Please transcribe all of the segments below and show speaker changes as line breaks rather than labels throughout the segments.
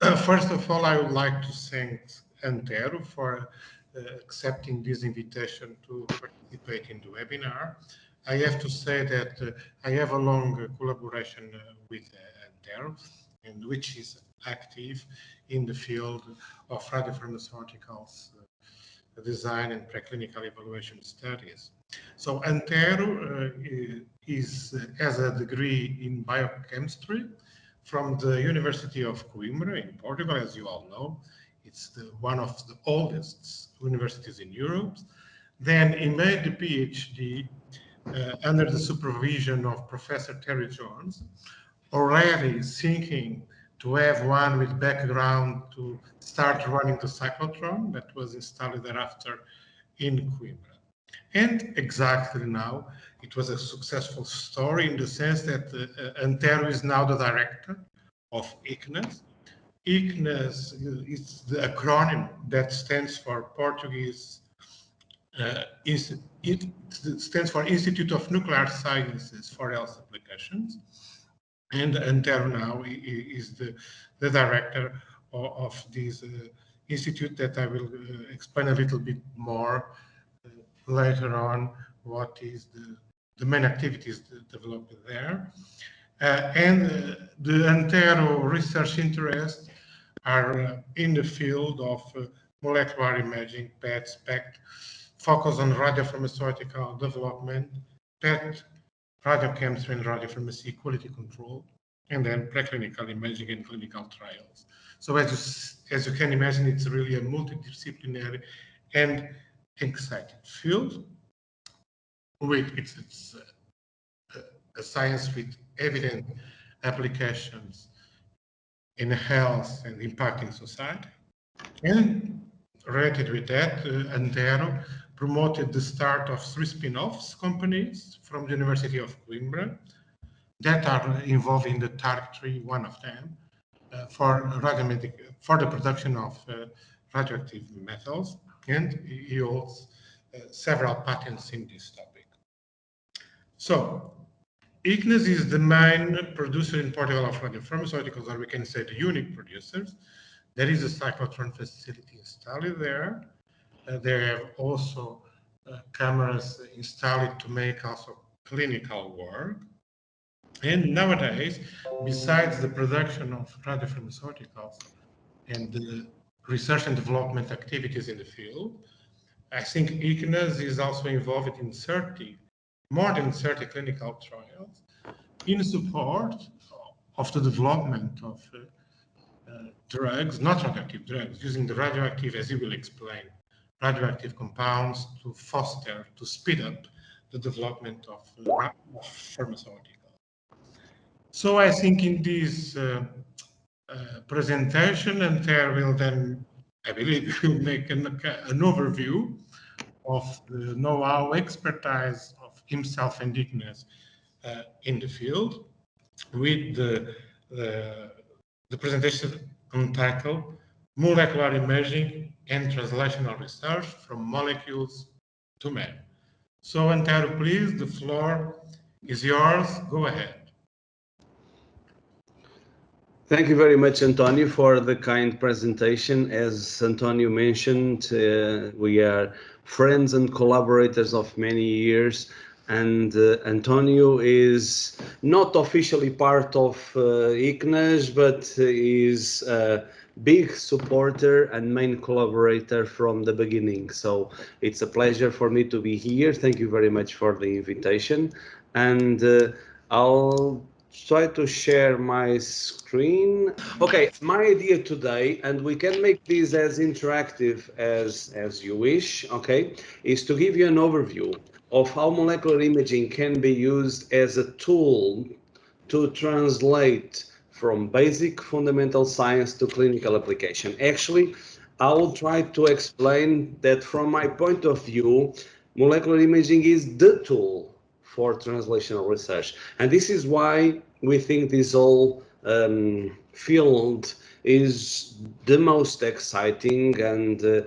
First of all, I would like to thank Antero for accepting this invitation to participate in the webinar. I have to say that I have a long collaboration with Antero, and which is active in the field of radiopharmaceuticals design and preclinical evaluation studies. So Antero has a degree in biochemistry from the University of Coimbra in Portugal, as you all know. It's one of the oldest universities in Europe. Then he made the PhD under the supervision of Professor Terry Jones, already thinking to have one with background to start running the cyclotron that was installed thereafter in Coimbra. And exactly now, it was a successful story in the sense that Antero is now the director of ICNAS. ICNAS is the acronym that stands for Portuguese, it stands for Institute of Nuclear Sciences for Health Applications. And Antero now is the director of this institute that I will explain a little bit more later on what is the main activities developed there. The Antero research interests are in the field of molecular imaging, PET, SPECT, focus on radiopharmaceutical development, PET, radiochemistry and radiopharmacy quality control, and then preclinical imaging and clinical trials. So as you can imagine, it's really a multidisciplinary and exciting field. It's a science with evident applications in health and impacting society. And related with that, Antero promoted the start of 3 spin-offs companies from the University of Coimbra that are involved in the target, one of them, for the production of radioactive metals, and he holds several patents in this topic. So, ICNAS is the main producer in Portugal of radiopharmaceuticals, or we can say the unique producers. There is a cyclotron facility installed there. They have also cameras installed to make also clinical work. And nowadays, besides the production of radiopharmaceuticals and the research and development activities in the field, I think ICNAS is also involved in more than 30 clinical trials in support of the development of drugs, not radioactive drugs, using the radioactive, as you will explain, radioactive compounds to speed up the development of pharmaceuticals. So I think in this presentation, Antero will then, I believe, will make an overview of the know-how expertise of himself and ICNAS in the field, with the presentation entitled Molecular Imaging and Translational Research from Molecules to Man. So Antero, please, the floor is yours. Go ahead.
Thank you very much, Antonio, for the kind presentation. As Antonio mentioned, we are friends and collaborators of many years, and Antonio is not officially part of ICNAS, but is a big supporter and main collaborator from the beginning. So it's a pleasure for me to be here. Thank you very much for the invitation, and I'll try to share my screen. Okay, my idea today, and we can make this as interactive as you wish, okay, is to give you an overview of how molecular imaging can be used as a tool to translate from basic fundamental science to clinical application. Actually, I will try to explain that from my point of view, molecular imaging is the tool for translational research. And this is why we think this whole field is the most exciting and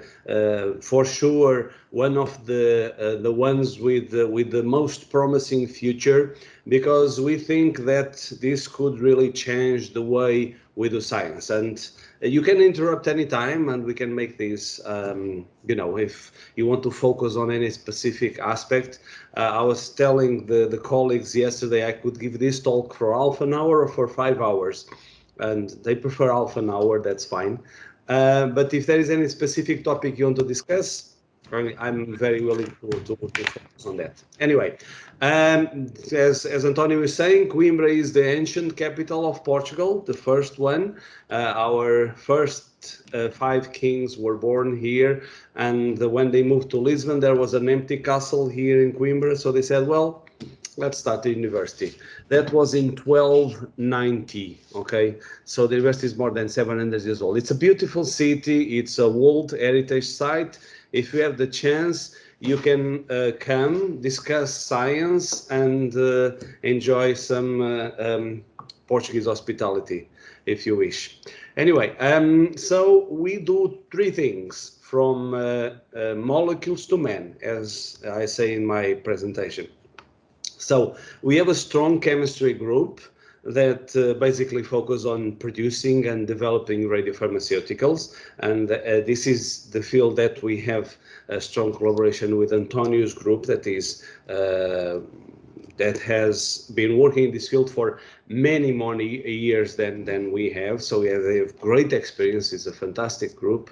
for sure one of the ones with the most promising future, because we think that this could really change the way we do science. And you can interrupt anytime, and we can make this, you know, if you want to focus on any specific aspect. I was telling the colleagues yesterday I could give this talk for half an hour or for 5 hours, and they prefer half an hour, that's fine. But if there is any specific topic you want to discuss, I'm very willing to focus on that. Anyway, as Antonio was saying, Coimbra is the ancient capital of Portugal, the first one. Our first 5 kings were born here, and when they moved to Lisbon, there was an empty castle here in Coimbra, so they said, well, let's start the university. That was in 1290, okay? So the university is more than 700 years old. It's a beautiful city. It's a World Heritage Site. If you have the chance, you can come, discuss science, and enjoy some Portuguese hospitality, if you wish. Anyway, so we do 3 things, from molecules to man, as I say in my presentation. So we have a strong chemistry group that basically focus on producing and developing radiopharmaceuticals. And this is the field that we have a strong collaboration with Antonio's group that has been working in this field for many years than we have. So they have great experience. It's a fantastic group.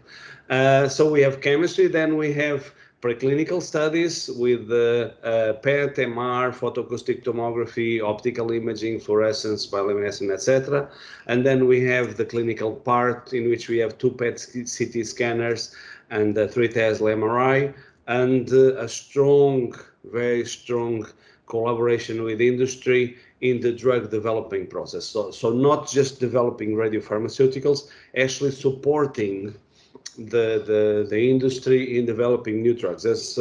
So we have chemistry, then we have preclinical studies with PET, MR, photoacoustic tomography, optical imaging, fluorescence, bioluminescence, etc. And then we have the clinical part, in which we have 2 PET CT scanners and 3 Tesla MRI, and a strong, very strong collaboration with industry in the drug developing process. So not just developing radiopharmaceuticals, actually supporting the industry in developing new drugs. As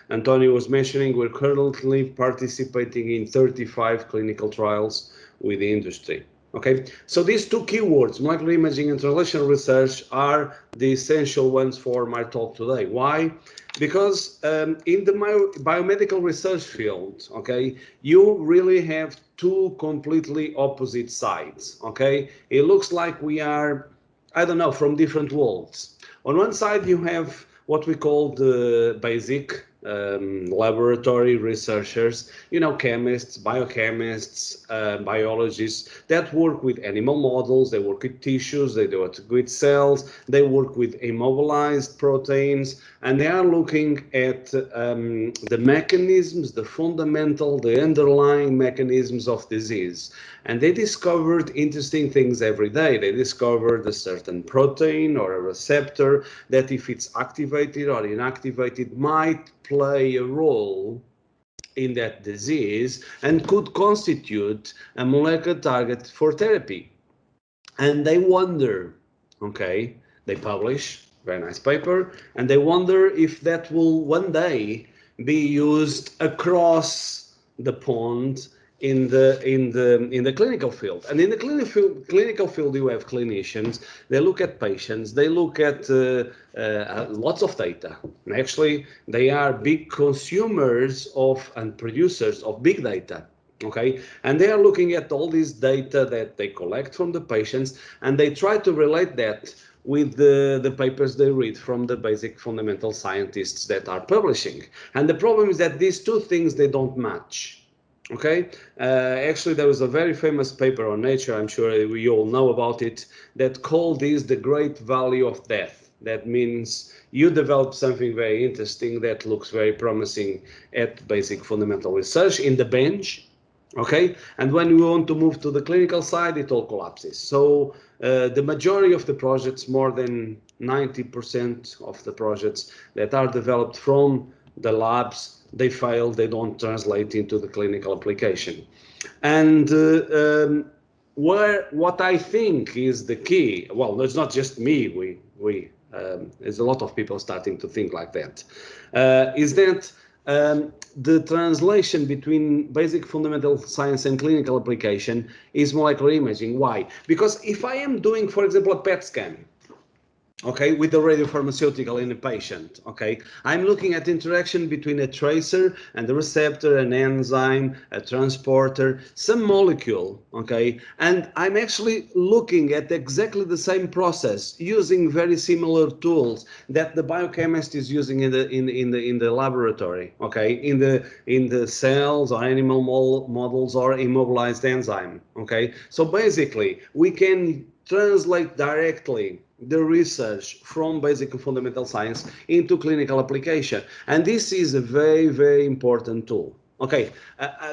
Antonio was mentioning, we're currently participating in 35 clinical trials with the industry. Okay, so these 2 keywords, molecular imaging and translational research, are the essential ones for my talk today. Why? Because in the biomedical research field, okay, you really have 2 completely opposite sides. Okay, it looks like we are, I don't know, from different worlds. On one side, you have what we call the basic laboratory researchers, you know, chemists, biochemists, biologists that work with animal models, they work with tissues, they work with cells, they work with immobilized proteins, and they are looking at the mechanisms, the fundamental, the underlying mechanisms of disease. And they discovered interesting things every day. They discovered a certain protein or a receptor that, if it's activated or inactivated, might play a role in that disease and could constitute a molecular target for therapy. And they wonder, okay, they publish, very nice paper, and they wonder if that will one day be used across the pond in the clinical field. And in the clinical field, you have clinicians. They look at patients. They look at lots of data. And actually, they are big consumers of and producers of big data. Okay, and they are looking at all this data that they collect from the patients, and they try to relate that with the papers they read from the basic fundamental scientists that are publishing. And the problem is that these 2 things, they don't match. Okay, actually there was a very famous paper on Nature, I'm sure we all know about it, that called this the great value of death. That means you develop something very interesting that looks very promising at basic fundamental research in the bench, okay, and when we want to move to the clinical side, it all collapses. So the majority of the projects, more than 90% of the projects that are developed from the labs, they fail, they don't translate into the clinical application. And what I think is the key, well, it's not just me, there's a lot of people starting to think like that, is that the translation between basic fundamental science and clinical application is molecular imaging. Why? Because if I am doing, for example, a PET scan, okay, with the radiopharmaceutical in a patient, okay? I'm looking at interaction between a tracer and the receptor, an enzyme, a transporter, some molecule, okay? And I'm actually looking at exactly the same process using very similar tools that the biochemist is using in the laboratory, okay? In the cells or animal models or immobilized enzyme, okay? So basically, we can translate directly the research from basic and fundamental science into clinical application. And this is a very, very important tool. Okay,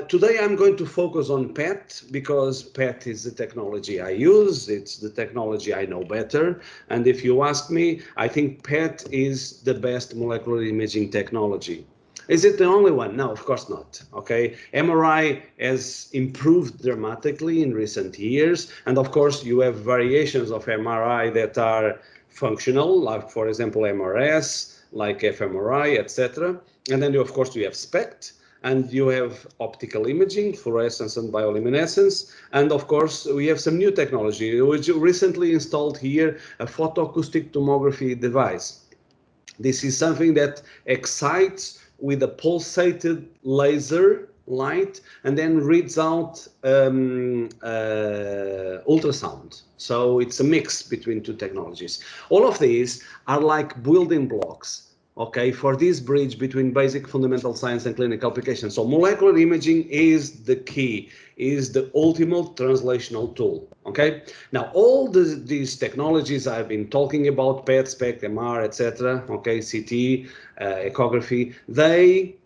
today I'm going to focus on PET because PET is the technology I use. It's the technology I know better. And if you ask me, I think PET is the best molecular imaging technology. Is it the only one? No, of course not. Okay, MRI has improved dramatically in recent years, and of course you have variations of MRI that are functional, like for example MRS, like fMRI, etc. And then of course you have SPECT, and you have optical imaging, fluorescence and bioluminescence, and of course we have some new technology. We recently installed here a photoacoustic tomography device. This is something that excites with a pulsated laser light and then reads out ultrasound. So it's a mix between two technologies. All of these are like building blocks, okay, for this bridge between basic fundamental science and clinical application. So molecular imaging is the key, is the ultimate translational tool, okay? Now, all these technologies I've been talking about, PET, SPECT, MR, etc., okay, CT, echography, they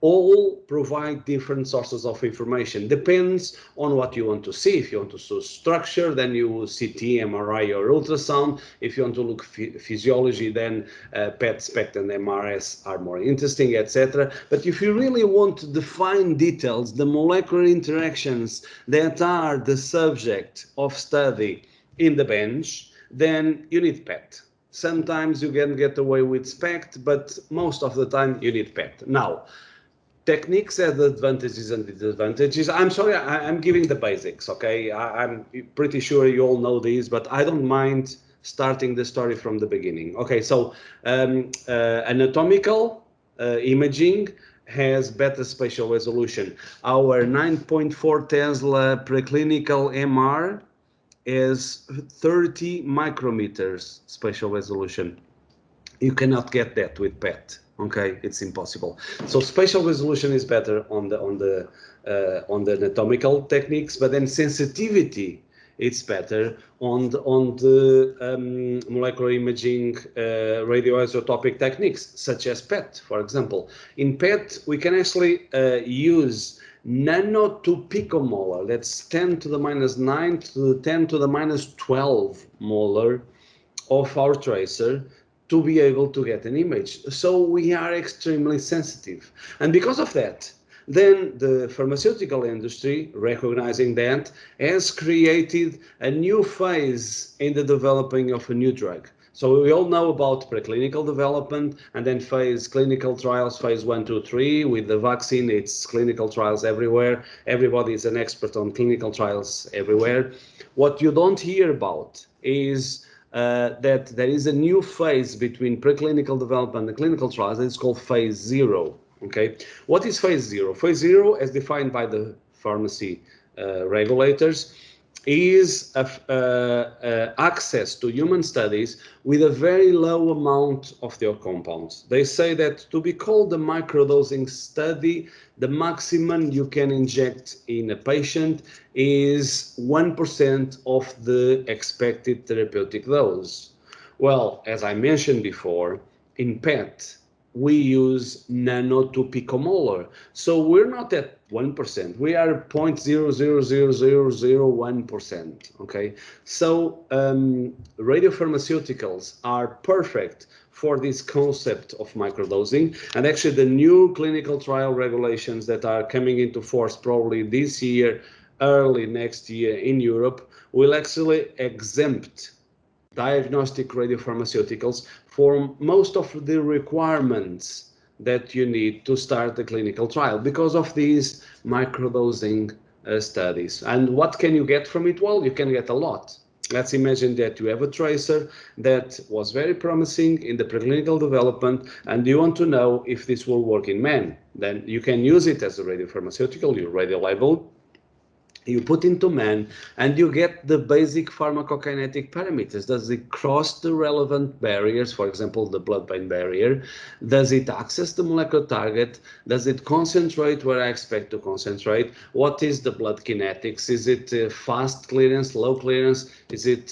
all provide different sources of information. Depends on what you want to see. If you want to see structure, then you will CT, MRI, or ultrasound. If you want to look physiology, then PET, SPECT, and MRS are more interesting, etc. But if you really want to define details, the molecular interactions that are the subject of study in the bench, then you need PET. Sometimes you can get away with SPECT, but most of the time you need PET. Now, techniques have advantages and disadvantages. I'm sorry, I'm giving the basics, okay? I'm pretty sure you all know these, but I don't mind starting the story from the beginning. Okay, so anatomical imaging has better spatial resolution. Our 9.4 Tesla preclinical MR is 30 micrometers spatial resolution. You cannot get that with PET. Okay, it's impossible. So spatial resolution is better on the anatomical techniques, but then sensitivity it's better on the molecular imaging radioisotopic techniques, such as PET, for example. In PET, we can actually use nano to picomolar. That's 10 to the minus 9 to 10 to the minus 12 molar of our tracer to be able to get an image. So we are extremely sensitive. And because of that, then the pharmaceutical industry, recognizing that, has created a new phase in the developing of a new drug. So we all know about preclinical development and then clinical trials, phase 1, 2, 3. With the vaccine, it's clinical trials everywhere. Everybody is an expert on clinical trials everywhere. What you don't hear about is that there is a new phase between preclinical development and clinical trials. It's called phase 0. Okay, what is phase 0? Phase 0, as defined by the pharmacy regulators, is access to human studies with a very low amount of their compounds. They say that to be called a microdosing study, the maximum you can inject in a patient is 1% of the expected therapeutic dose. Well, as I mentioned before, in PET, we use nano to picomolar. So we're not at 1%. We are 0.0000001%. Okay. So radiopharmaceuticals are perfect for this concept of microdosing. And actually the new clinical trial regulations that are coming into force probably this year, early next year in Europe, will actually exempt diagnostic radiopharmaceuticals for most of the requirements that you need to start a clinical trial because of these microdosing studies. And what can you get from it? Well, you can get a lot. Let's imagine that you have a tracer that was very promising in the preclinical development, and you want to know if this will work in man. Then you can use it as a radiopharmaceutical. You radiolabel, you put into man, and you get the basic pharmacokinetic parameters. Does it cross the relevant barriers, for example, the blood-brain barrier? Does it access the molecular target? Does it concentrate where I expect to concentrate? What is the blood kinetics? Is it fast clearance, low clearance? Is it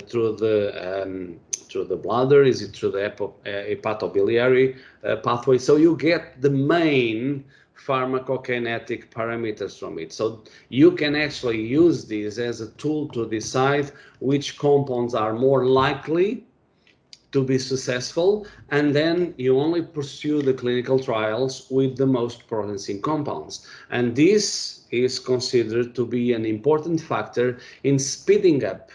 through the bladder? Is it through the hepatobiliary pathway? So you get the main pharmacokinetic parameters from it. So you can actually use this as a tool to decide which compounds are more likely to be successful, and then you only pursue the clinical trials with the most promising compounds. And this is considered to be an important factor in speeding up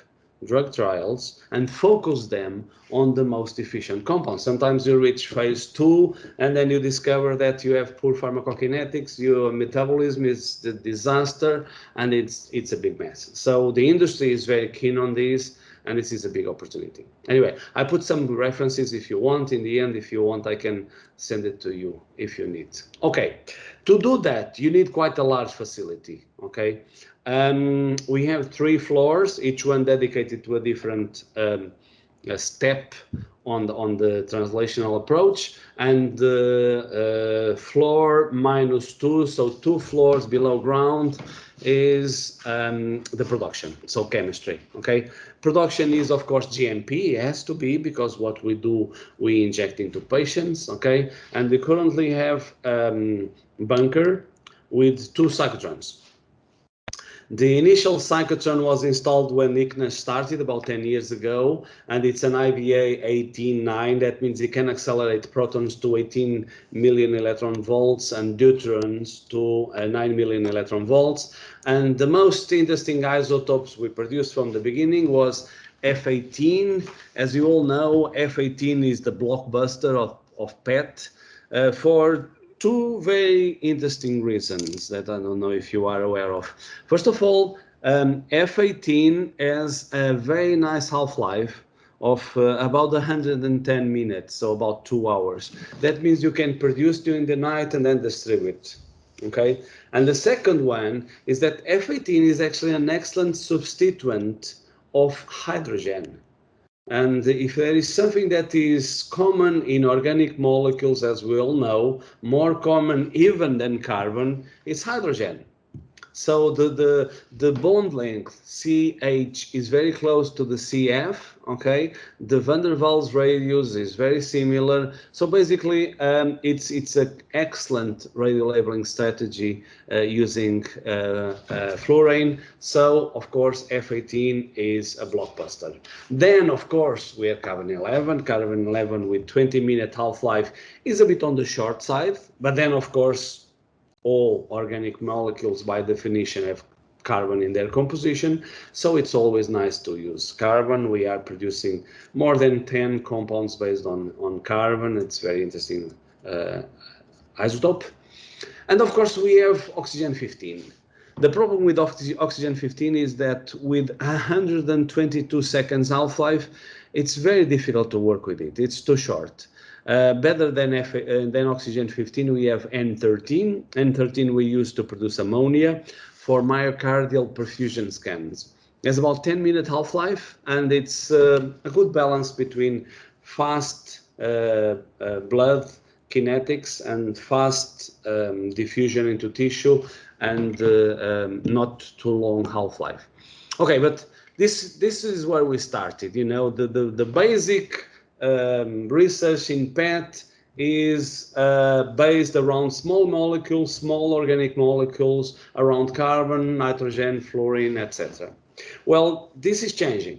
drug trials and focus them on the most efficient compounds. Sometimes you reach phase 2 and then you discover that you have poor pharmacokinetics, your metabolism is the disaster, and it's a big mess. So the industry is very keen on this, and this is a big opportunity. Anyway, I put some references if you want. In the end, if you want, I can send it to you if you need. Okay, to do that, you need quite a large facility, okay? We have 3 floors, each one dedicated to a different step on the translational approach, and floor -2, so 2 floors below ground, is the production, so chemistry, okay? Production is, of course, GMP. It has to be, because what we do, we inject into patients, okay? And we currently have bunker with 2 cyclotrons. The initial cyclotron was installed when ICNAS started about 10 years ago, and it's an IBA 18-9. That means it can accelerate protons to 18 million electron volts and deuterons to 9 million electron volts. And the most interesting isotopes we produced from the beginning was F18. As you all know, F18 is the blockbuster of PET for 2 very interesting reasons that I don't know if you are aware of. First of all, F18 has a very nice half-life of about 110 minutes, so about 2 hours. That means you can produce during the night and then distribute, okay? And the second one is that F18 is actually an excellent substituent of hydrogen. And if there is something that is common in organic molecules, as we all know, more common even than carbon, it's hydrogen. So the bond length CH is very close to the CF, okay? The van der Waals radius is very similar. So basically, it's an excellent radiolabeling strategy using fluorine. So of course, F18 is a blockbuster. Then of course we have carbon-11. Carbon-11 with 20-minute half-life is a bit on the short side, but then of course, all organic molecules by definition have carbon in their composition, so it's always nice to use carbon. We are producing more than 10 compounds based on carbon. It's very interesting isotope. And of course we have oxygen-15. The problem with oxygen-15 is that with 122 seconds half-life, it's very difficult to work with it. It's too short. Better than oxygen-15, we have N13. N13 we use to produce ammonia for myocardial perfusion scans. It's about 10-minute half-life, and it's a good balance between fast blood kinetics and fast diffusion into tissue and not too long half-life. Okay, but this is where we started. You know, the basic research in PET is based around small molecules, small organic molecules, around carbon, nitrogen, fluorine, etc. Well, this is changing.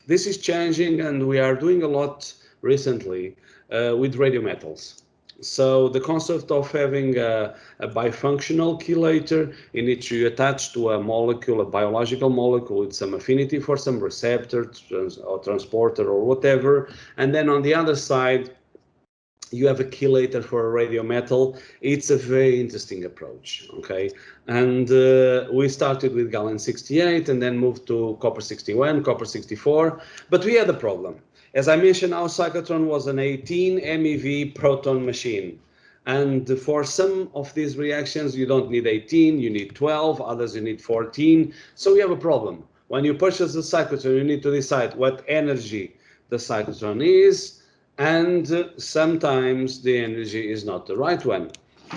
This is changing, and we are doing a lot recently with radiometals. So the concept of having a bifunctional chelator in which you attach to a molecule, a biological molecule with some affinity for some receptor or transporter or whatever, and then on the other side you have a chelator for a radio metal. It's a very interesting approach, okay? And we started with gallium-68 and then moved to copper-61, copper-64, but we had a problem. As I mentioned, our cyclotron was an 18 MeV proton machine. And for some of these reactions, you don't need 18, you need 12, others you need 14. So we have a problem. When you purchase the cyclotron, you need to decide what energy the cyclotron is, and sometimes the energy is not the right one.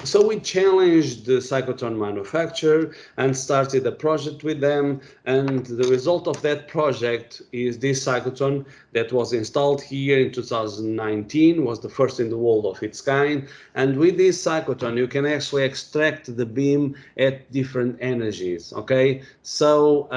So we challenged the cyclotron manufacturer and started a project with them, and the result of that project is this cyclotron that was installed here in 2019, was the first in the world of its kind. And with this cyclotron you can actually extract the beam at different energies, okay? So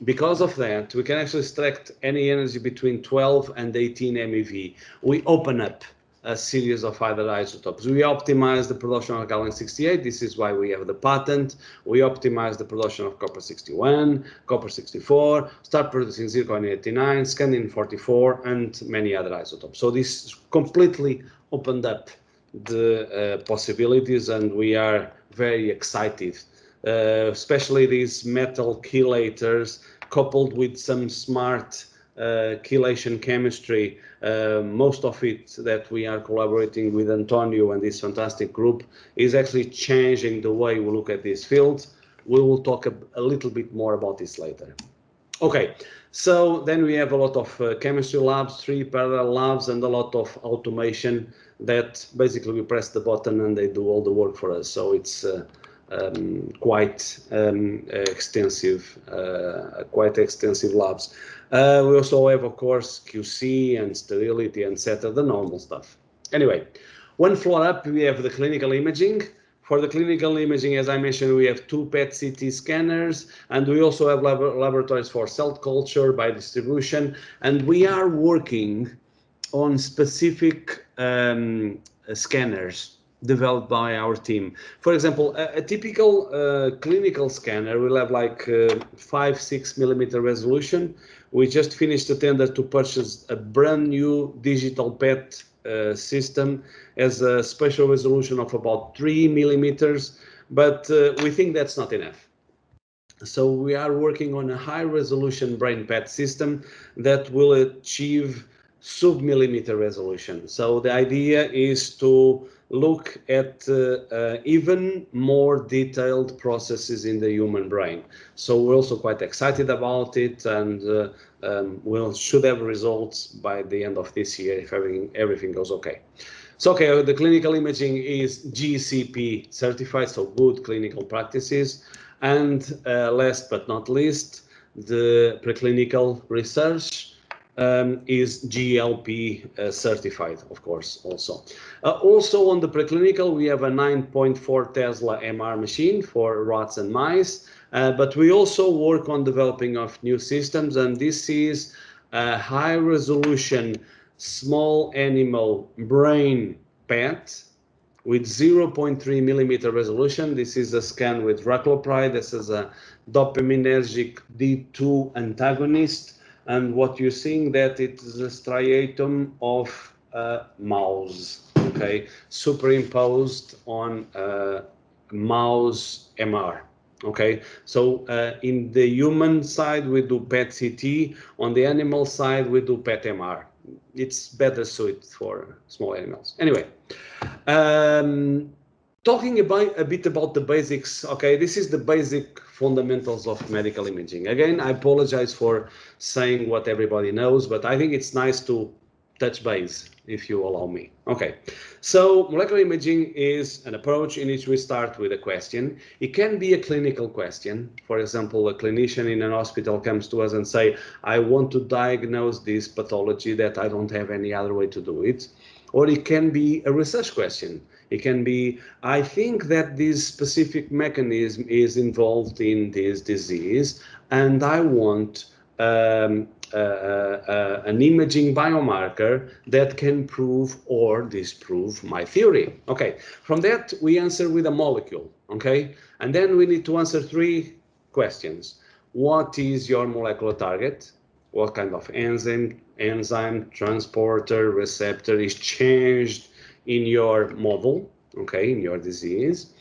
because of that we can actually extract any energy between 12 and 18 MeV. We open up a series of other isotopes. We optimize the production of gallium-68. This is why we have the patent. We optimize the production of copper-61, copper-64, start producing zirconium-89, scandium-44, and many other isotopes. So this completely opened up the possibilities, and we are very excited, especially these metal chelators coupled with some smart chelation chemistry. Most of it that we are collaborating with Antonio and this fantastic group is actually changing the way we look at this field. We will talk a little bit more about this later. Okay, so then we have a lot of chemistry labs, 3 parallel labs, and a lot of automation that basically we press the button and they do all the work for us. So it's quite extensive labs. We also have, of course, QC and sterility, etc., the normal stuff. Anyway, one floor up, we have the clinical imaging. For the clinical imaging, as I mentioned, we have 2 PET-CT scanners, and we also have laboratories for cell culture by distribution, and we are working on specific scanners developed by our team. For example, a typical clinical scanner will have like 5-6 millimeter resolution. We just finished a tender to purchase a brand new digital PET system as a spatial resolution of about 3 millimeters, but we think that's not enough. So we are working on a high resolution brain PET system that will achieve sub-millimeter resolution. So the idea is to look at even more detailed processes in the human brain. So we're also quite excited about it, and we should have results by the end of this year if everything goes okay. So okay, the clinical imaging is GCP certified, so good clinical practices. And last but not least, the preclinical research is GLP certified, of course, also. Also on the preclinical, we have a 9.4 Tesla MR machine for rats and mice, but we also work on developing of new systems, and this is a high resolution small animal brain PET with 0.3 millimeter resolution. This is a scan with raclopride. This is a dopaminergic D2 antagonist. And what you're seeing that it is a striatum of a mouse, okay, superimposed on a mouse MR. Okay, so in the human side we do PET-CT, on the animal side we do PET-MR. It's better suited for small animals. Anyway, talking a bit about the basics. Okay, this is the basic fundamentals of medical imaging. Again, I apologize for saying what everybody knows, but I think it's nice to touch base, if you allow me. Okay, so molecular imaging is an approach in which we start with a question. It can be a clinical question. For example, a clinician in an hospital comes to us and say, I want to diagnose this pathology that I don't have any other way to do it. Or it can be a research question. It can be, I think that this specific mechanism is involved in this disease, and I want an imaging biomarker that can prove or disprove my theory. Okay, from that we answer with a molecule, okay? And then we need to answer 3 questions. What is your molecular target? What kind of enzyme, transporter, receptor is changed in your model, okay, in your disease.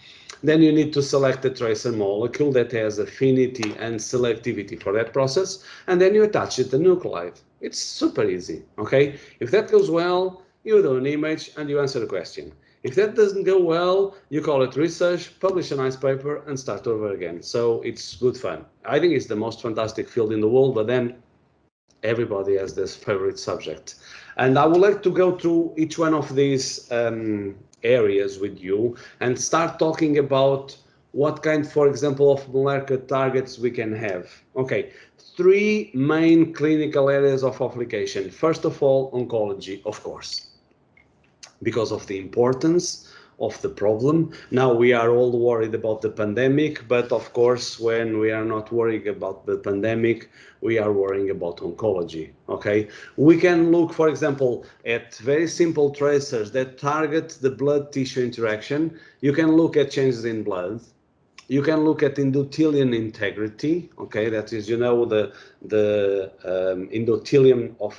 Then you need to select a tracer molecule that has affinity and selectivity for that process, and then you attach it to nuclide. It's super easy, okay? If that goes well, you do an image and you answer the question. If that doesn't go well, you call it research, publish a nice paper, and start over again. So it's good fun. I think it's the most fantastic field in the world, but then everybody has this favorite subject. And I would like to go through each one of these areas with you and start talking about what kind, for example, of molecular targets we can have. Okay, three main clinical areas of application. First of all, oncology, of course, because of the importance of the problem. Now we are all worried about the pandemic, but of course, when we are not worrying about the pandemic, we are worrying about oncology, okay? We can look, for example, at very simple tracers that target the blood tissue interaction. You can look at changes in blood. You can look at endothelium integrity, okay? That is, you know, the endothelium of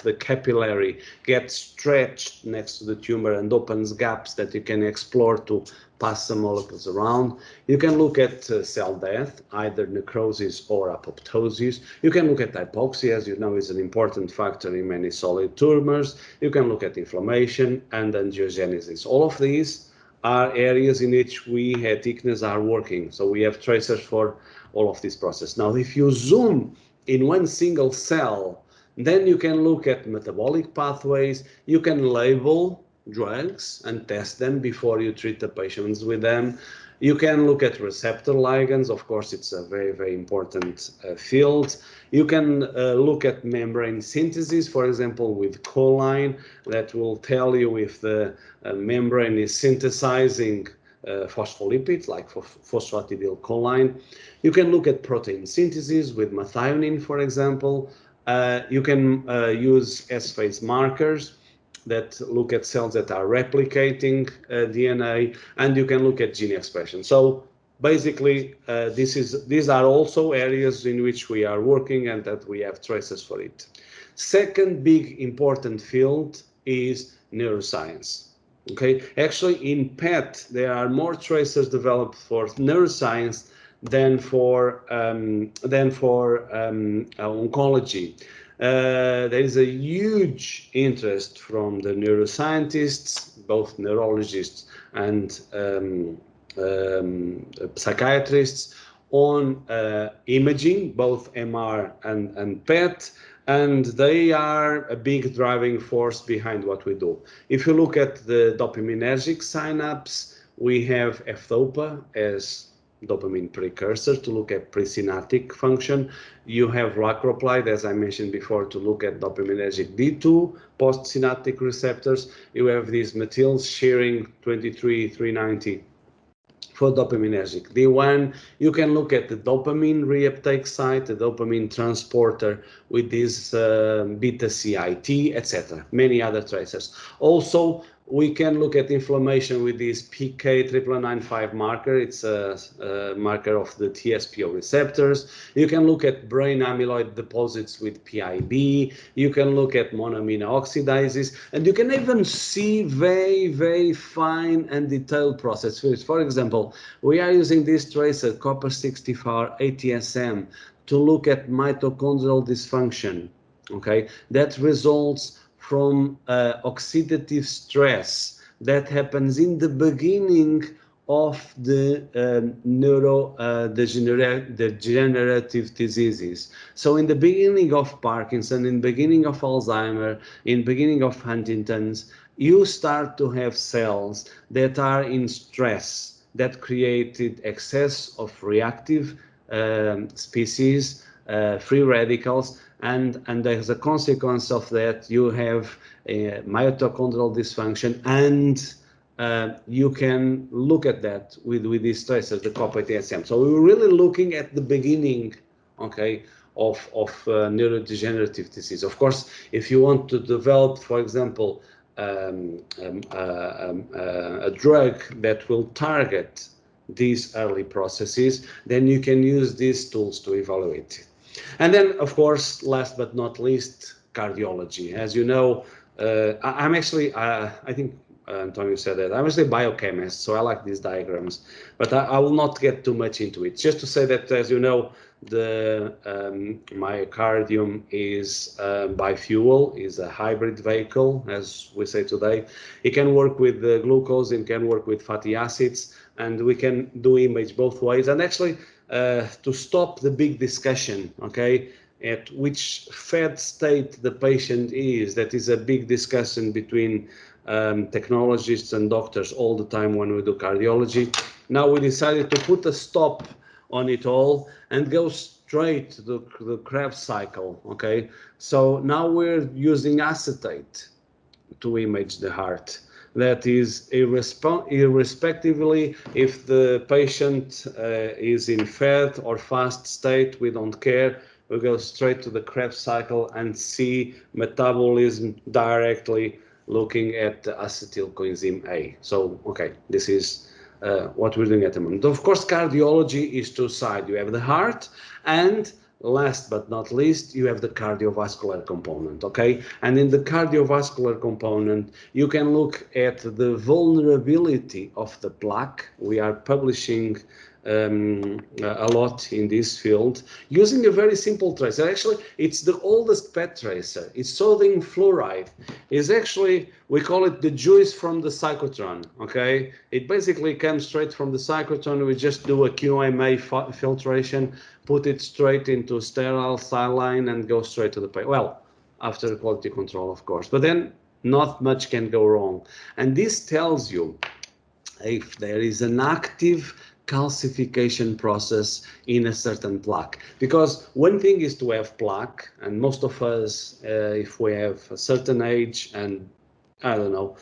the capillary gets stretched next to the tumor and opens gaps that you can explore to pass some molecules around. You can look at cell death, either necrosis or apoptosis. You can look at hypoxia, as you know, is an important factor in many solid tumors. You can look at inflammation and angiogenesis. All of these are areas in which we at ICNAS are working. So we have tracers for all of this process. Now, if you zoom in one single cell, then you can look at metabolic pathways. You can label drugs and test them before you treat the patients with them. You can look at receptor ligands. Of course, it's a very, very important field. You can look at membrane synthesis, for example, with choline, that will tell you if the membrane is synthesizing phospholipids like phosphatidylcholine. You can look at protein synthesis with methionine, for example. You can use S-phase markers that look at cells that are replicating DNA, and you can look at gene expression. So basically, these are also areas in which we are working and that we have traces for it. Second big important field is neuroscience. Okay, actually in PET, there are more tracers developed for neuroscience than for oncology. There is a huge interest from the neuroscientists, both neurologists and psychiatrists, on imaging, both MR and PET, and they are a big driving force behind what we do. If you look at the dopaminergic synapse, we have F-DOPA as dopamine precursor to look at presynaptic function. You have raclopride, as I mentioned before, to look at dopaminergic D2 postsynaptic receptors. You have these methyl sharing 23,390 for dopaminergic D1. You can look at the dopamine reuptake site, the dopamine transporter with this beta CIT, etc. Many other tracers. Also, we can look at inflammation with this PK9995 marker. It's a marker of the TSPO receptors. You can look at brain amyloid deposits with PIB. You can look at monoamino oxidases, and you can even see very, very fine and detailed processes. For example, we are using this tracer, copper-64 ATSM, to look at mitochondrial dysfunction. Okay, that results from oxidative stress that happens in the beginning of the neurodegenerative diseases. So in the beginning of Parkinson, in the beginning of Alzheimer, in the beginning of Huntington's, you start to have cells that are in stress that created excess of reactive species, free radicals, and as a consequence of that, you have mitochondrial dysfunction, and you can look at that with these tracers, the copper ATSM. So we're really looking at the beginning, okay, of neurodegenerative disease. Of course, if you want to develop, for example, a drug that will target these early processes, then you can use these tools to evaluate it. And then, of course, last but not least, cardiology. As you know, I'm actually, I think Antonio said that, I'm actually a biochemist, so I like these diagrams, but I will not get too much into it. Just to say that, as you know, the myocardium is bifuel, is a hybrid vehicle, as we say today. It can work with glucose, it can work with fatty acids, and we can do image both ways. And actually, to stop the big discussion, okay, at which fed state the patient is, that is a big discussion between technologists and doctors all the time when we do cardiology. Now we decided to put a stop on it all and go straight to the Krebs cycle, okay? So now we're using acetate to image the heart. That is irrespectively if the patient is in fed or fast state, we don't care. We go straight to the Krebs cycle and see metabolism directly looking at the acetyl coenzyme A. So, okay, this is what we're doing at the moment. Of course, cardiology is two sides. You have the heart, and last but not least, you have the cardiovascular component, okay? And in the cardiovascular component, you can look at the vulnerability of the plaque. We are publishing a lot in this field using a very simple tracer. Actually, it's the oldest PET tracer. It's sodium fluoride. It's actually, we call it the juice from the cyclotron, okay? It basically comes straight from the cyclotron. We just do a QMA filtration, put it straight into sterile saline and go straight to the patient. Well, after quality control, of course. But then not much can go wrong. And this tells you if there is an active calcification process in a certain plaque. Because one thing is to have plaque, and most of us, if we have a certain age and, I don't know,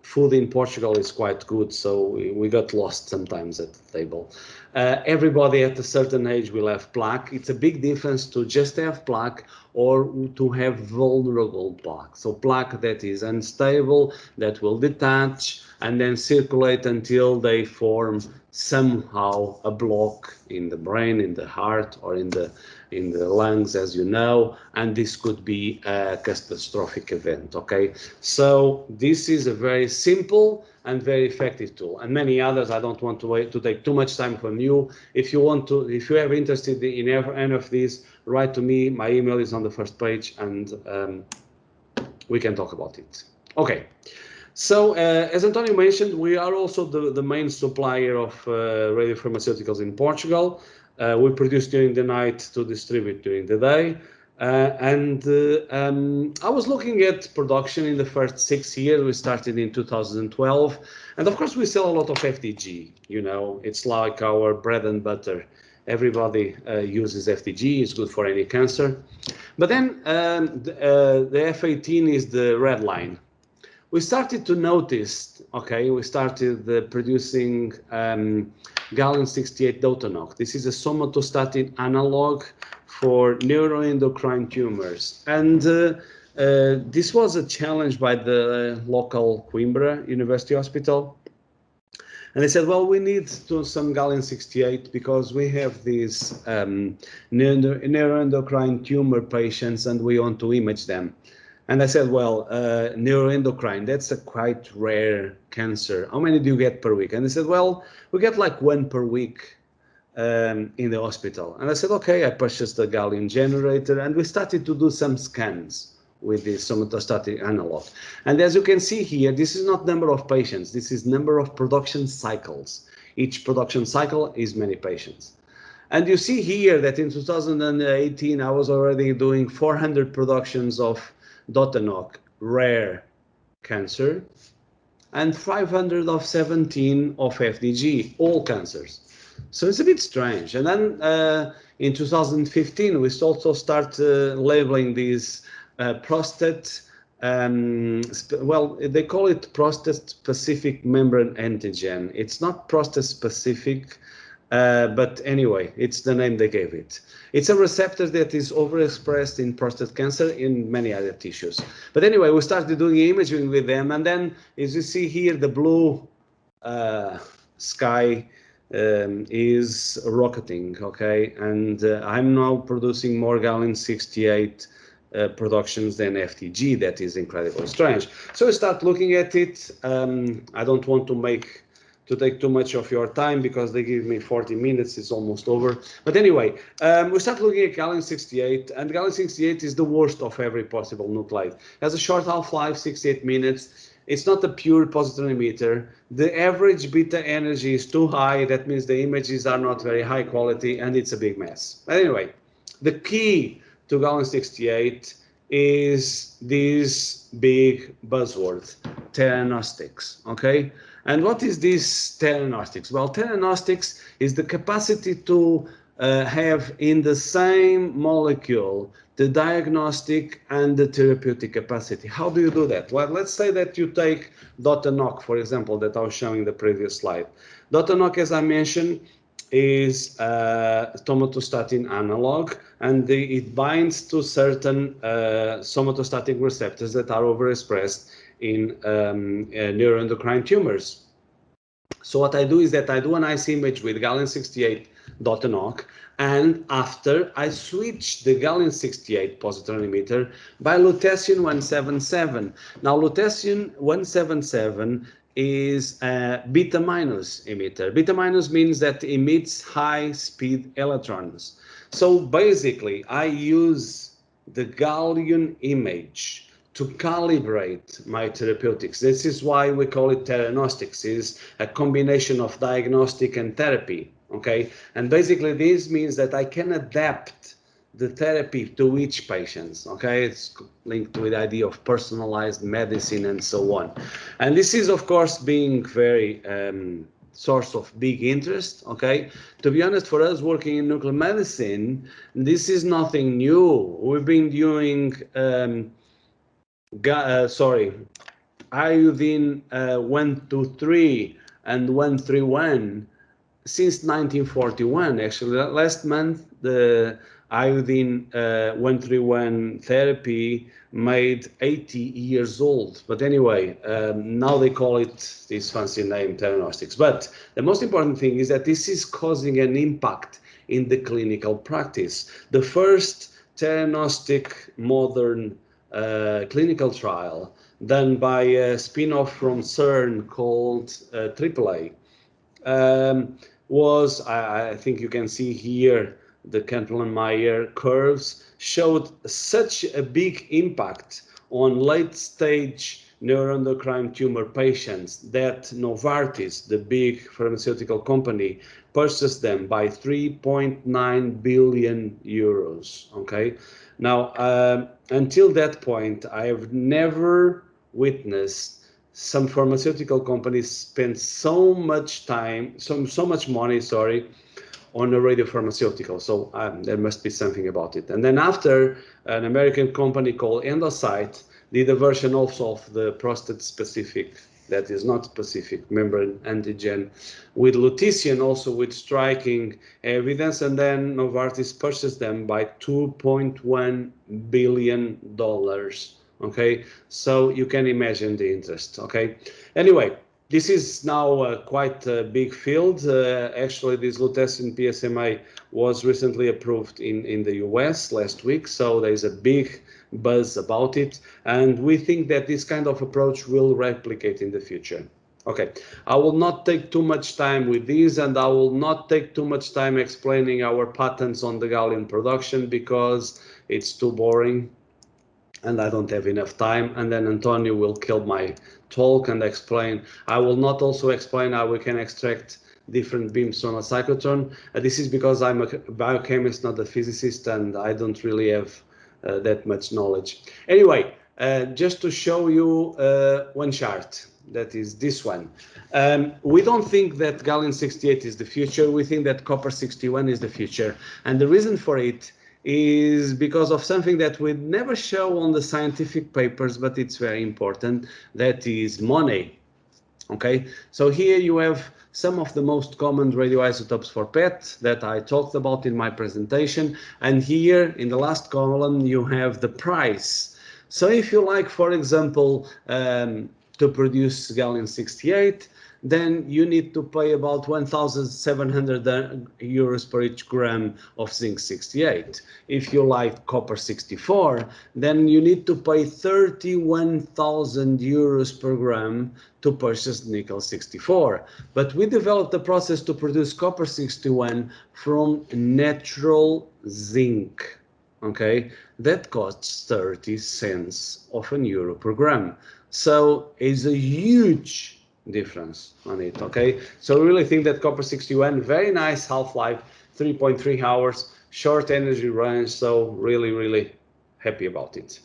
food in Portugal is quite good, so we got lost sometimes at the table. Everybody at a certain age will have plaque. It's a big difference to just have plaque or to have vulnerable plaque. So plaque that is unstable, that will detach and then circulate until they form somehow a block in the brain, in the heart, or in the lungs, as you know, and this could be a catastrophic event, okay? So this is a very simple and very effective tool, and many others. I don't want to take too much time from you. If you have interested in any of these, write to me. My email is on the first page, and we can talk about it. Okay. So, as Antonio mentioned, we are also the main supplier of radiopharmaceuticals in Portugal. We produce during the night to distribute during the day. I was looking at production in the first 6 years. We started in 2012. And of course, we sell a lot of FDG. You know, it's like our bread and butter. Everybody uses FDG. It's good for any cancer. But then the F18 is the red line. We started to notice, okay, we started producing gallium-68 Dotanok. This is a somatostatin analog for neuroendocrine tumors. And this was a challenge by the local Coimbra University Hospital. And they said, well, we need some gallium-68 because we have these neuroendocrine tumor patients and we want to image them. And I said, well, neuroendocrine, that's a quite rare cancer. How many do you get per week? And they said, well, we get like 1 per week in the hospital. And I said, okay, I purchased a gallium generator and we started to do some scans with this somatostatin analog. And as you can see here, this is not number of patients. This is number of production cycles. Each production cycle is many patients. And you see here that in 2018, I was already doing 400 productions of Dotanok, rare cancer, and 517 of FDG, all cancers. So it's a bit strange. And then in 2015, we also start labeling these prostate, well, they call it prostate-specific membrane antigen. It's not prostate-specific, but anyway, it's the name they gave it. It's a receptor that is overexpressed in prostate cancer in many other tissues. But anyway, we started doing imaging with them, and then as you see here, the blue sky is rocketing, okay? And I'm now producing more gallium-68 productions than FTG. That is incredibly strange. So we start looking at it. I don't want to take too much of your time because they give me 40 minutes, it's almost over. But anyway, we start looking at gallium-68, and gallium-68 is the worst of every possible nuclide. It has a short half-life, 68 minutes. It's not a pure positron emitter. The average beta energy is too high. That means the images are not very high quality, and it's a big mess. But anyway, the key to gallium-68 is this big buzzword, theranostics, okay? And what is this theranostics? Well, theranostics is the capacity to have in the same molecule the diagnostic and the therapeutic capacity. How do you do that? Well, let's say that you take Dotanoc, for example, that I was showing in the previous slide. Dotanoc, as I mentioned, is somatostatin analog, and it binds to certain somatostatin receptors that are overexpressed in neuroendocrine tumors. So what I do is that I do an IC image with gallium-68 Dotanoc, and after I switch the gallium-68 positron emitter by lutetium-177. Now lutetium-177 is a beta minus emitter. Beta minus means that it emits high speed electrons. So basically I use the gallium image to calibrate my therapeutics. This is why we call it theranostics, is a combination of diagnostic and therapy, okay? And basically this means that I can adapt the therapy to each patient, okay? It's linked to the idea of personalized medicine and so on. And this is, of course, being very source of big interest, okay? To be honest, for us working in nuclear medicine, this is nothing new. We've been doing iodine 123 and 131 since 1941. Actually, last month the iodine 131 therapy made 80 years old. But anyway, now they call it this fancy name, theranostics. But the most important thing is that this is causing an impact in the clinical practice. The first theranostic modern clinical trial done by a spin-off from CERN called AAA was, I think you can see here, the Kaplan-Meier curves showed such a big impact on late-stage neuroendocrine tumor patients that Novartis, the big pharmaceutical company, purchased them by 3.9 billion euros, okay? Now, until that point, I have never witnessed some pharmaceutical companies spend so much time, so much money, on a radiopharmaceutical. So there must be something about it. And then after, an American company called Endocyte did a version also of the prostate-specific, that is not specific, membrane antigen, with lutetium, also with striking evidence, and then Novartis purchased them by $2.1 billion. Okay, so you can imagine the interest. Okay, anyway, this is now quite a big field. Actually, this lutetium PSMA was recently approved in the US last week, so there is a big buzz about it, and we think that this kind of approach will replicate in the future. Okay, I will not take too much time with these, and I will not take too much time explaining our patents on the gallium production because it's too boring and I don't have enough time, and then Antonio will kill my talk and explain. I will not also explain how we can extract different beams from a cyclotron. This is because I'm a biochemist, not a physicist, and I don't really have that much knowledge. Anyway, just to show you one chart, that is this one. We don't think that gallium-68 is the future. We think that copper-61 is the future. And the reason for it is because of something that we never show on the scientific papers, but it's very important. That is money. Okay, so here you have some of the most common radioisotopes for PET that I talked about in my presentation. And here in the last column, you have the price. So if you like, for example, to produce gallium-68, then you need to pay about 1,700 euros per each gram of zinc 68. If you like copper 64, then you need to pay 31,000 euros per gram to purchase nickel 64. But we developed a process to produce copper 61 from natural zinc. Okay, that costs 30 cents of an euro per gram. So it's a huge difference on it. Okay, so we really think that copper 61, very nice half-life, 3.3 hours, short energy range. So really happy about it.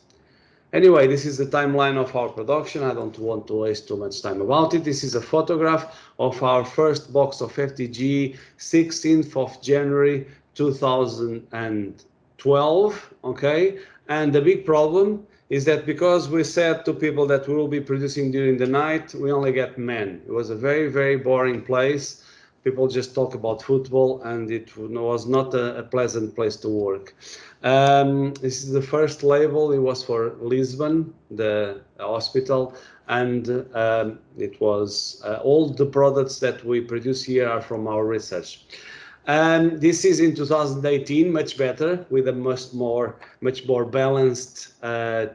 Anyway, this is the timeline of our production. I don't want to waste too much time about it. This is a photograph of our first box of FTG, 16th of January 2012. Okay, and the big problem is that because we said to people that we will be producing during the night, we only get men. It was a very boring place. People just talk about football, and it was not a pleasant place to work. This is the first label. It was for Lisbon, the hospital, and it was all the products that we produce here are from our research. This is in 2018, much better, with a much more balanced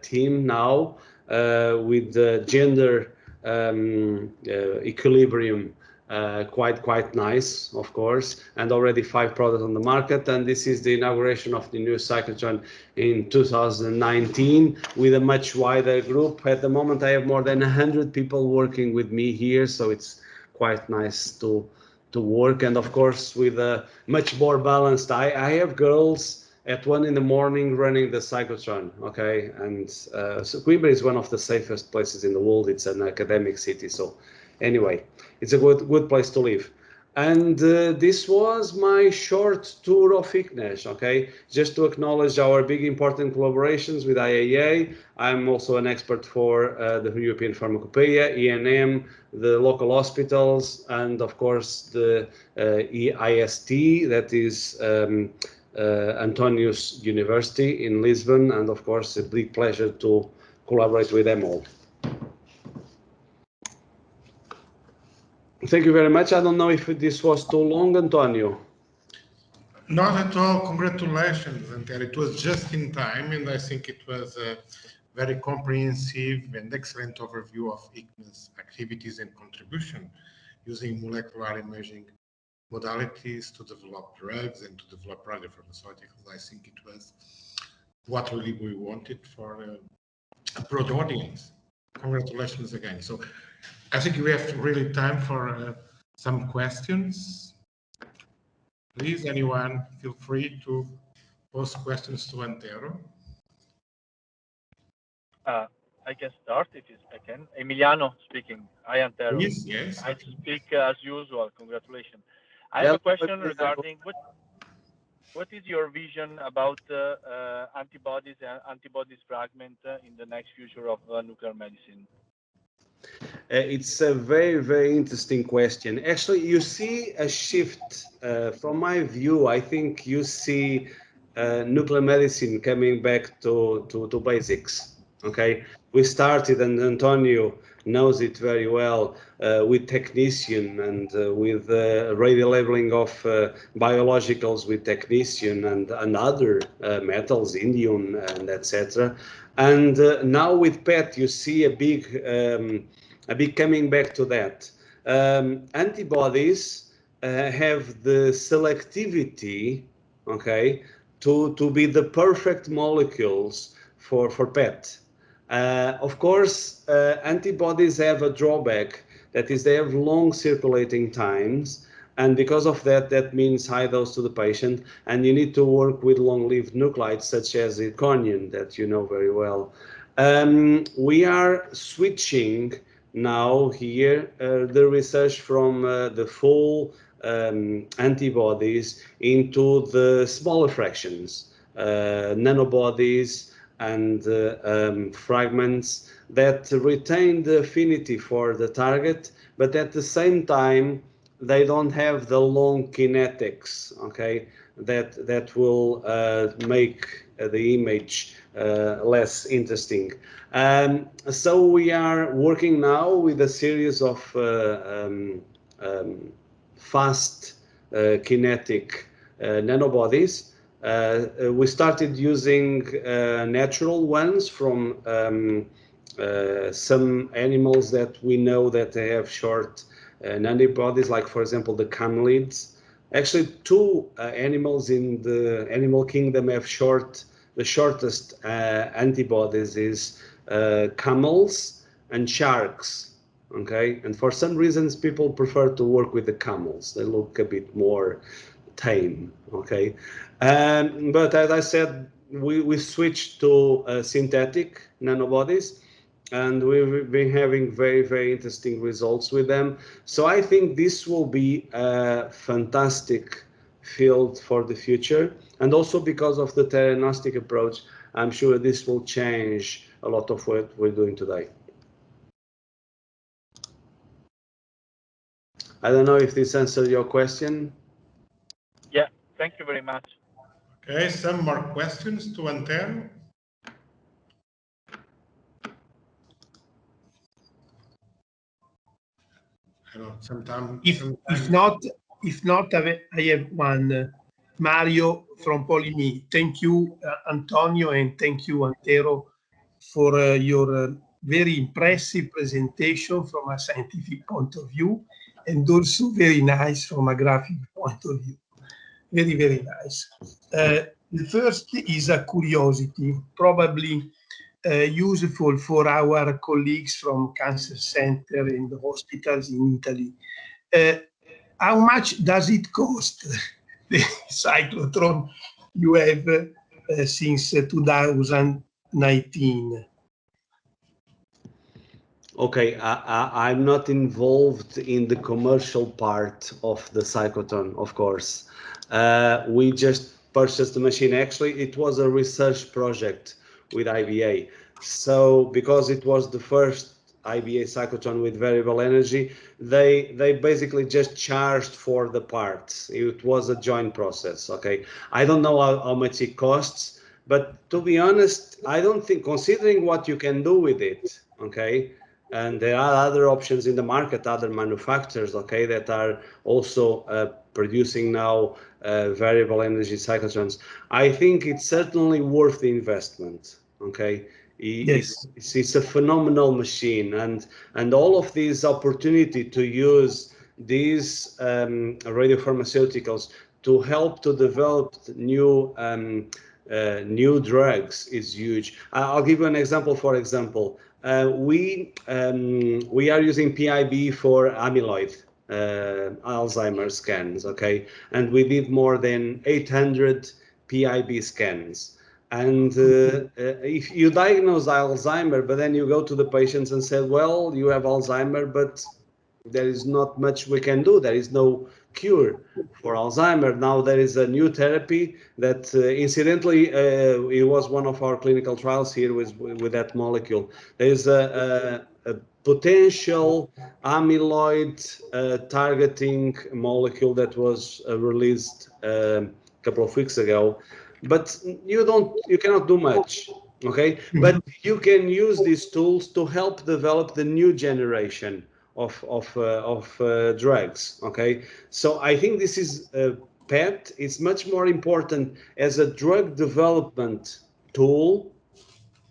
team now, with the gender equilibrium quite nice, of course, and already 5 products on the market. And this is the inauguration of the new cyclotron in 2019 with a much wider group. At the moment, I have more than 100 people working with me here, so it's quite nice to work. And of course, with a much more balanced, I have girls at 1 in the morning running the cyclotron, okay? And so Coimbra is one of the safest places in the world. It's an academic city, so anyway, it's a good place to live. And this was my short tour of ICNES, okay? Just to acknowledge our big important collaborations with IAA. I'm also an expert for the European Pharmacopoeia, ENM, the local hospitals, and of course the EIST, that is Antonius University in Lisbon, and of course a big pleasure to collaborate with them all. Thank you very much. I don't know if this was too long, Antonio.
Not at all. Congratulations, Antero. It was just in time, and I think it was a very comprehensive and excellent overview of ICNES activities and contribution using molecular imaging modalities to develop drugs and to develop radiopharmaceuticals. I think it was what really we wanted for a broad audience. Congratulations again. So I think we have really time for some questions. Please, anyone, feel free to pose questions to Antero.
I can start if I can. Emiliano speaking. Hi, Antero.
Please, yes.
I speak as usual. Congratulations. I have a question regarding what is your vision about antibodies and antibodies fragment in the next future of nuclear medicine?
It's a very interesting question. Actually, you see a shift from my view. I think you see nuclear medicine coming back to basics. Okay, we started, and Antonio knows it very well, with technetium and with radio labeling of biologicals with technetium and other metals, indium and etc. And now with PET, you see a big coming back to that. Antibodies have the selectivity, okay, to be the perfect molecules for PET. Of course, antibodies have a drawback, that is they have long circulating times, and because of that, that means high dose to the patient, and you need to work with long-lived nuclides such as zirconium that you know very well. We are switching now here the research from the full antibodies into the smaller fractions, nanobodies and fragments that retain the affinity for the target, but at the same time they don't have the long kinetics, okay, that will make the image less interesting. So we are working now with a series of fast kinetic nanobodies. We started using natural ones from some animals that we know that they have short nanobodies, like for example the camelids. Actually, two animals in the animal kingdom have the shortest antibodies is camels and sharks. Okay, and for some reasons people prefer to work with the camels. They look a bit more tame. Okay, but as I said, we switched to synthetic nanobodies, and we've been having very, very interesting results with them. So I think this will be a fantastic field for the future. And also because of the theranostic approach, I'm sure this will change a lot of what we're doing today. I don't know if this answered your question.
Yeah, thank you very much.
Okay, some more questions to Antero. I know sometimes.
If not, I have one. Mario from Polyme. Thank you, Antonio, and thank you, Antero, for your very impressive presentation from a scientific point of view, and also very nice from a graphic point of view. Very, very nice. The first is a curiosity, probably useful for our colleagues from cancer center and hospitals in Italy. How much does it cost, the cyclotron you have since 2019?
Okay, I'm not involved in the commercial part of the cyclotron, of course. We just purchased the machine. Actually, it was a research project with IBA. So because it was the first IBA cyclotron with variable energy, they basically just charged for the parts. It was a joint process, okay? I don't know how much it costs, but to be honest, I don't think, considering what you can do with it, okay? And there are other options in the market, other manufacturers, okay, that are also producing now variable energy cyclotrons. I think it's certainly worth the investment, okay?
Yes.
It's a phenomenal machine, and all of these opportunity to use these radiopharmaceuticals to help to develop new new drugs is huge. I'll give you an example. For example, we are using PIB for amyloid Alzheimer's scans, okay, and we did more than 800 PIB scans. And if you diagnose Alzheimer, but then you go to the patients and say, well, you have Alzheimer, but there is not much we can do. There is no cure for Alzheimer. Now there is a new therapy that incidentally, it was one of our clinical trials here with that molecule. There is a potential amyloid targeting molecule that was released a couple of weeks ago, but you cannot do much, okay? But you can use these tools to help develop the new generation of drugs, okay? So I think this is PET. It's much more important as a drug development tool.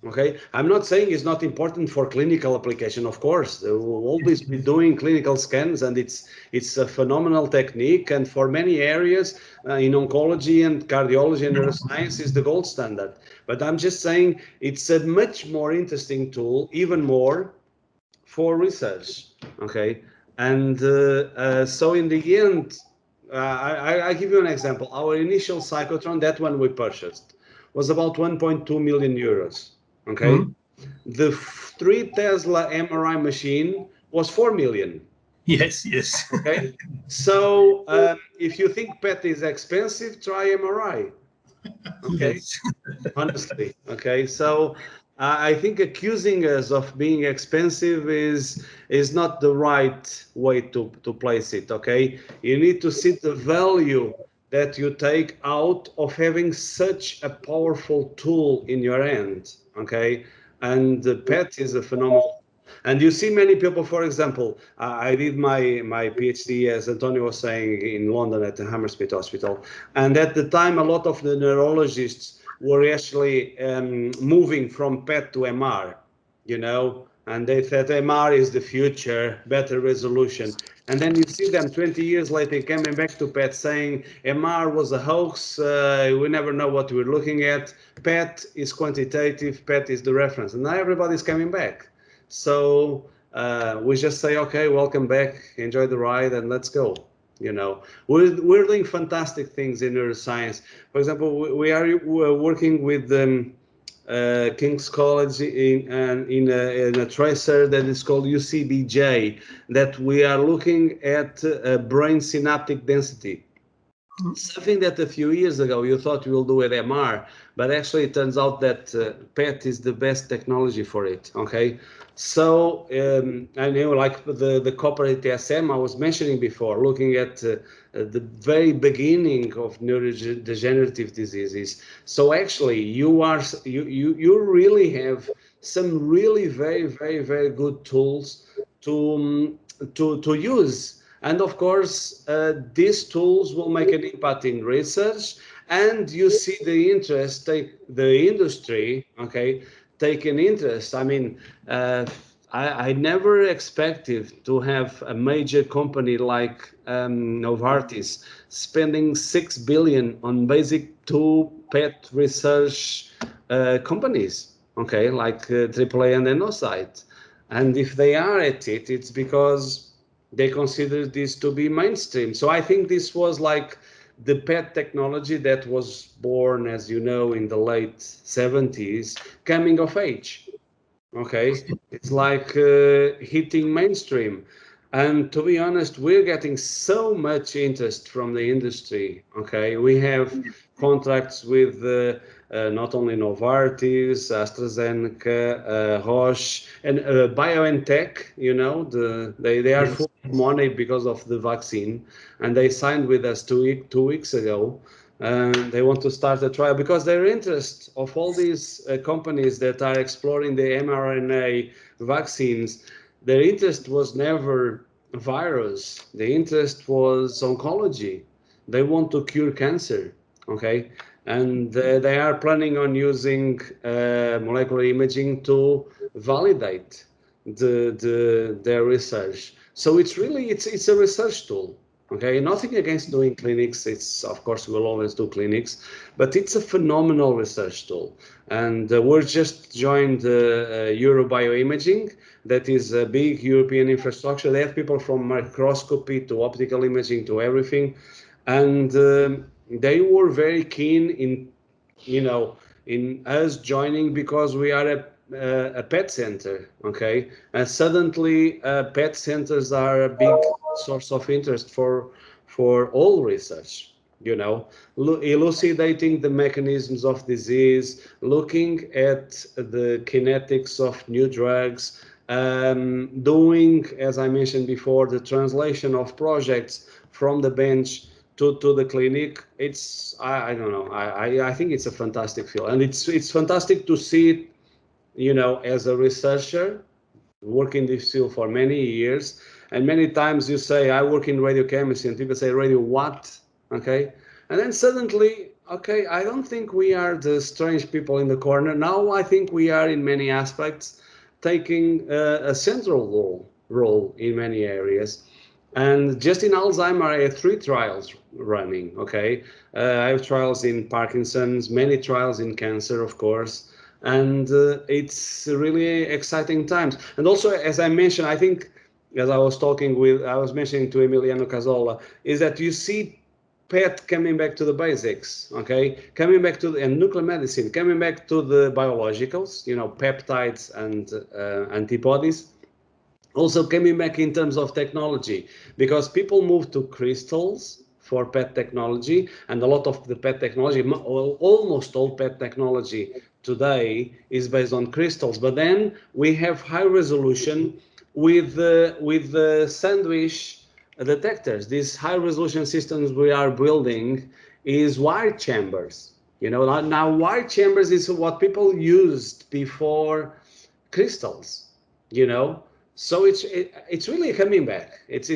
Okay, I'm not saying it's not important for clinical application. Of course, we'll always be doing clinical scans, and it's a phenomenal technique. And for many areas in oncology and cardiology and neuroscience is the gold standard. But I'm just saying it's a much more interesting tool, even more for research. Okay, and so in the end, I give you an example. Our initial cyclotron, that one we purchased, was about 1.2 million euros. Okay, the 3 Tesla MRI machine was 4 million.
Yes, yes.
Okay, so if you think PET is expensive, try MRI. Okay,
Yes.
honestly. Okay, so I think accusing us of being expensive is not the right way to place it. Okay, you need to see the value that you take out of having such a powerful tool in your hand. Okay, and the PET is a phenomenal. And you see many people, for example, I did my PhD, as Antonio was saying, in London at the Hammersmith Hospital. And at the time, a lot of the neurologists were actually moving from PET to MR, you know, and they said MR is the future, better resolution. And then you see them 20 years later coming back to PET saying MR was a hoax, we never know what we're looking at, PET is quantitative, PET is the reference. And now everybody's coming back. So we just say, okay, welcome back, enjoy the ride, and let's go. You know, we're doing fantastic things in neuroscience. For example, we're working with King's College in a tracer that is called UCBJ, that we are looking at brain synaptic density. Something that a few years ago you thought you will do with MR, but actually it turns out that PET is the best technology for it. Okay, so I know, like the corporate TSM I was mentioning before, looking at the very beginning of neurodegenerative diseases. So actually, you really have some really very good tools to use. And of course, these tools will make an impact in research, and you see the interest, the industry, okay, take an interest. I mean, I never expected to have a major company like Novartis spending 6 billion on basic two PET research companies, okay, like AAA and Enocyte. And if they are at it, it's because they consider this to be mainstream. So I think this was like the PET technology that was born, as you know, in the late 70s, coming of age. Okay, it's like hitting mainstream. And to be honest, we're getting so much interest from the industry. Okay, we have contracts with not only Novartis, AstraZeneca, Roche, and BioNTech. You know, they are full of money because of the vaccine, and they signed with us two weeks ago. And they want to start a trial because their interest of all these companies that are exploring the mRNA vaccines, their interest was never virus. The interest was oncology. They want to cure cancer, okay? And they are planning on using molecular imaging to validate their research. So it's really, it's a research tool. Okay, nothing against doing clinics. It's, of course, we'll always do clinics, but it's a phenomenal research tool. And we're just joined Eurobioimaging. That is a big European infrastructure. They have people from microscopy to optical imaging to everything. And they were very keen in, you know, in us joining because we are a pet center, okay? And suddenly pet centers are a big source of interest for all research, you know, elucidating the mechanisms of disease, looking at the kinetics of new drugs, doing, as I mentioned before, the translation of projects from the bench to the clinic. It's, I don't know, I think it's a fantastic field, and it's fantastic to see it, you know, as a researcher working this field for many years. And many times you say, I work in radiochemistry, and people say, radio what? Okay. And then suddenly, okay, I don't think we are the strange people in the corner. Now I think we are in many aspects taking a central role in many areas. And just in Alzheimer, I have 3 trials running, okay? I have trials in Parkinson's, many trials in cancer, of course. And it's really exciting times. And also, as I mentioned, I think, as I was mentioning to Emiliano Casola, is that you see PET coming back to the basics, okay? Coming back to and nuclear medicine, coming back to the biologicals, you know, peptides and antibodies. Also coming back in terms of technology, because people move to crystals for PET technology, and a lot of the PET technology, almost all PET technology today is based on crystals. But then we have high resolution with the sandwich detectors. These high resolution systems we are building is wire chambers. You know, now wire chambers is what people used before crystals. You know, so it's really coming back. It's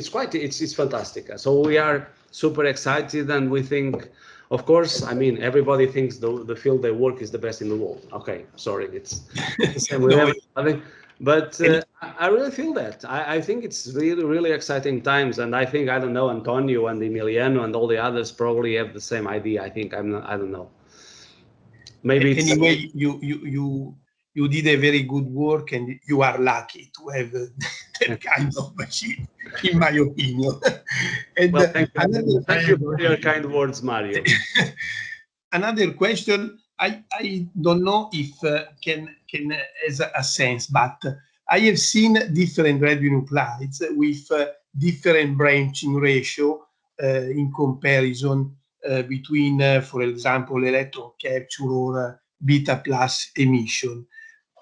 fantastic. So we are super excited, and we think, of course, I mean, everybody thinks the field they work is the best in the world. Okay, sorry, it's the same with everybody. But I really feel that. I think it's really, really exciting times, and I think, I don't know, Antonio and Emiliano and all the others probably have the same idea. I think I don't know. Maybe
anyway, you did a very good work, and you are lucky to have that kind of machine, in my opinion. And
well, thank you for your kind words, Mario.
Another question, I don't know if can has a sense, but I have seen different radionuclides with different branching ratio in comparison between, for example, electron capture or beta plus emission.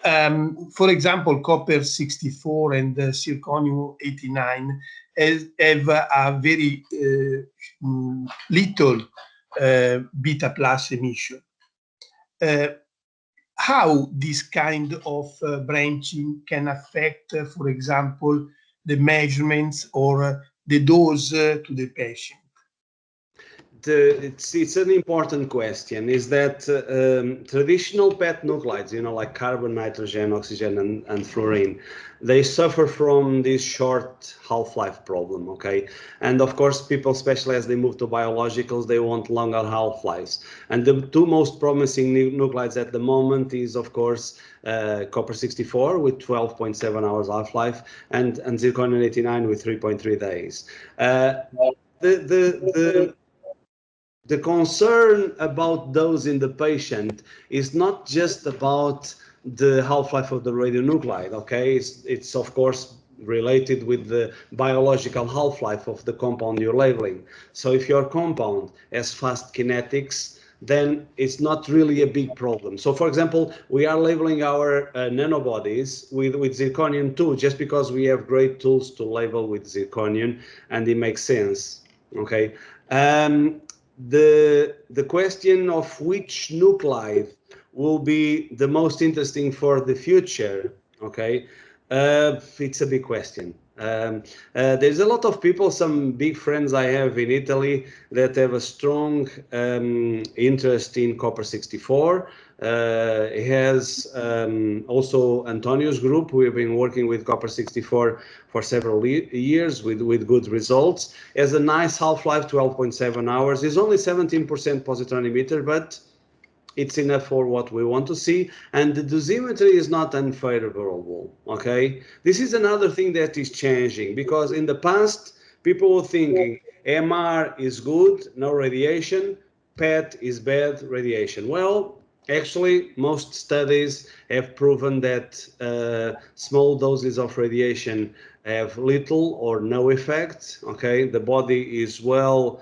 For example, copper 64 and zirconium 89 have a very little beta plus emission. How this kind of branching can affect, for example, the measurements or the dose to the patient?
It's an important question. Is that traditional PET nuclides, you know, like carbon, nitrogen, oxygen, and fluorine, they suffer from this short half-life problem, okay? And of course, people, especially as they move to biologicals, they want longer half-lives. And the two most promising nuclides at the moment is, of course, copper 64 with 12.7 hours half-life, and zirconium 89 with 3.3 days. The concern about those in the patient is not just about the half-life of the radionuclide, okay? It's of course related with the biological half-life of the compound you're labeling. So if your compound has fast kinetics, then it's not really a big problem. So for example, we are labeling our nanobodies with zirconium 2 just because we have great tools to label with zirconium, and it makes sense, okay? The question of which nuclide will be the most interesting for the future, okay, it's a big question. There's a lot of people, some big friends I have in Italy that have a strong interest in copper 64. It has also Antonio's group. We've been working with copper 64 for several years with good results. It has a nice half-life, 12.7 hours. It's only 17% positron emitter, but it's enough for what we want to see, and the dosimetry is not unfavorable, okay? This is another thing that is changing, because in the past, people were thinking MR is good, no radiation, PET is bad, radiation. Well, actually, most studies have proven that small doses of radiation have little or no effect, okay? The body is well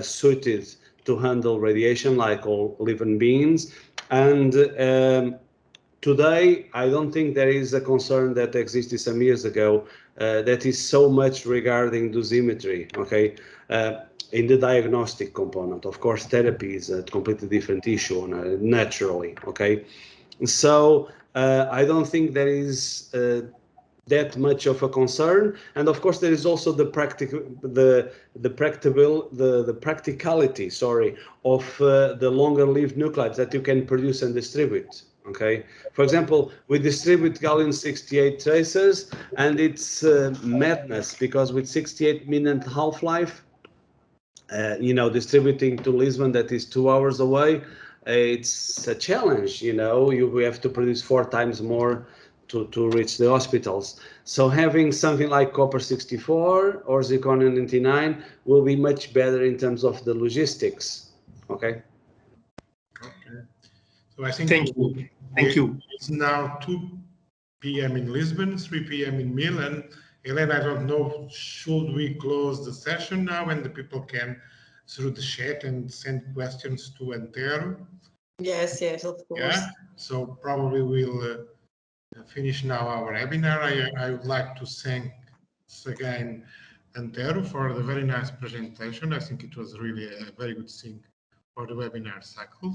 suited to handle radiation like all living beings. And today, I don't think there is a concern that existed some years ago that is so much regarding dosimetry, okay? In the diagnostic component, of course, therapy is a completely different issue, naturally, okay? So I don't think there is that much of a concern, and of course there is also the practicality, sorry, of the longer lived nuclides that you can produce and distribute. Okay, for example, we distribute gallium-68 tracers, and it's madness, because with 68-minute half-life, you know, distributing to Lisbon, that is 2 hours away, it's a challenge. You know, we have to produce 4 times more to reach the hospitals. So having something like copper 64 or zirconium 99 will be much better in terms of the logistics. Okay.
Okay. So I think
Thank you. Thank you.
It's now 2 p.m. in Lisbon, 3 p.m. in Milan. Elena, I don't know, should we close the session now and the people can through the chat and send questions to Antero.
Yes, yes, of course.
Yeah, so probably we'll finish now our webinar. I would like to thank again Antero for the very nice presentation. I think it was really a very good thing for the webinar cycle.